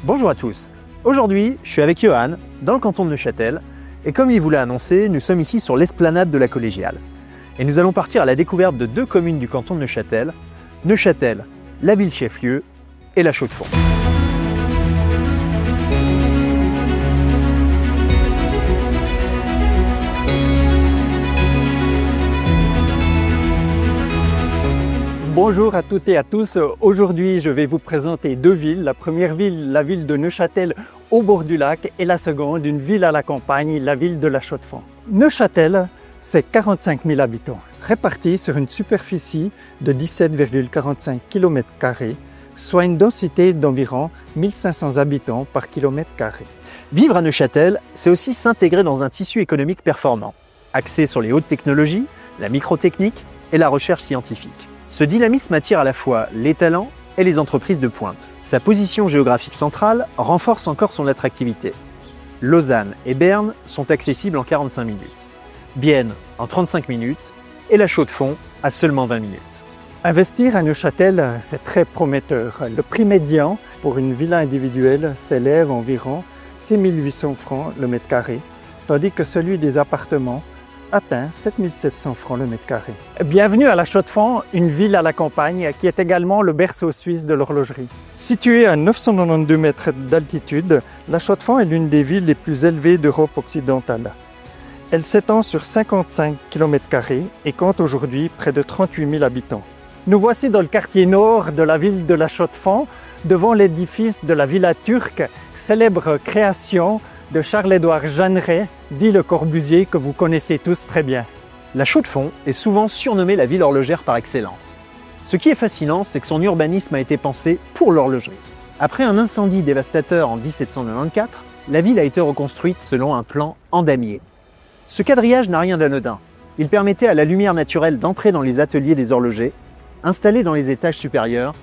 Bonjour à tous. Aujourd'hui, je suis avec Johan, dans le canton de Neuchâtel, et comme il vous l'a annoncé, nous sommes ici sur l'esplanade de la Collégiale. Et nous allons partir à la découverte de deux communes du canton de Neuchâtel, Neuchâtel, la ville chef-lieu, et la Chaux-de-Fonds. Bonjour à toutes et à tous. Aujourd'hui, je vais vous présenter deux villes. La première ville, la ville de Neuchâtel au bord du lac, et la seconde, une ville à la campagne, la ville de la Chaux-de-Fonds. Neuchâtel, c'est 45 000 habitants, répartis sur une superficie de 17,45 km², soit une densité d'environ 1500 habitants par km². Vivre à Neuchâtel, c'est aussi s'intégrer dans un tissu économique performant, axé sur les hautes technologies, la microtechnique et la recherche scientifique. Ce dynamisme attire à la fois les talents et les entreprises de pointe. Sa position géographique centrale renforce encore son attractivité. Lausanne et Berne sont accessibles en 45 minutes, Bienne en 35 minutes et la Chaux-de-Fonds à seulement 20 minutes. Investir à Neuchâtel, c'est très prometteur. Le prix médian pour une villa individuelle s'élève à environ 6 800 francs le mètre carré, tandis que celui des appartements atteint 7 700 francs le mètre carré. Bienvenue à la Chaux-de-Fonds, une ville à la campagne qui est également le berceau suisse de l'horlogerie. Située à 992 mètres d'altitude, la Chaux-de-Fonds est l'une des villes les plus élevées d'Europe occidentale. Elle s'étend sur 55 km² et compte aujourd'hui près de 38 000 habitants. Nous voici dans le quartier nord de la ville de la Chaux-de-Fonds, devant l'édifice de la Villa Turque, célèbre création de Charles-Édouard Jeanneret, dit Le Corbusier, que vous connaissez tous très bien. La Chaux-de-Fonds est souvent surnommée la ville horlogère par excellence. Ce qui est fascinant, c'est que son urbanisme a été pensé pour l'horlogerie. Après un incendie dévastateur en 1794, la ville a été reconstruite selon un plan en damier. Ce quadrillage n'a rien d'anodin. Il permettait à la lumière naturelle d'entrer dans les ateliers des horlogers, installés dans les étages supérieurs,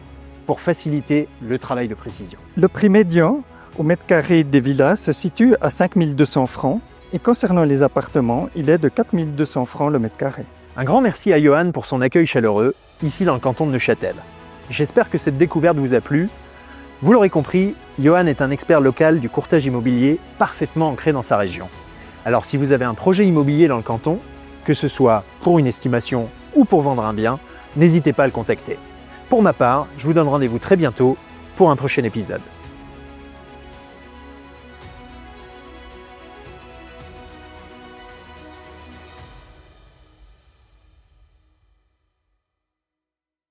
pour faciliter le travail de précision. Le prix médian au mètre carré des villas se situe à 5 200 francs et concernant les appartements, il est de 4 200 francs le mètre carré. Un grand merci à Johan pour son accueil chaleureux, ici dans le canton de Neuchâtel. J'espère que cette découverte vous a plu. Vous l'aurez compris, Johan est un expert local du courtage immobilier parfaitement ancré dans sa région. Alors si vous avez un projet immobilier dans le canton, que ce soit pour une estimation ou pour vendre un bien, n'hésitez pas à le contacter. Pour ma part, je vous donne rendez-vous très bientôt pour un prochain épisode.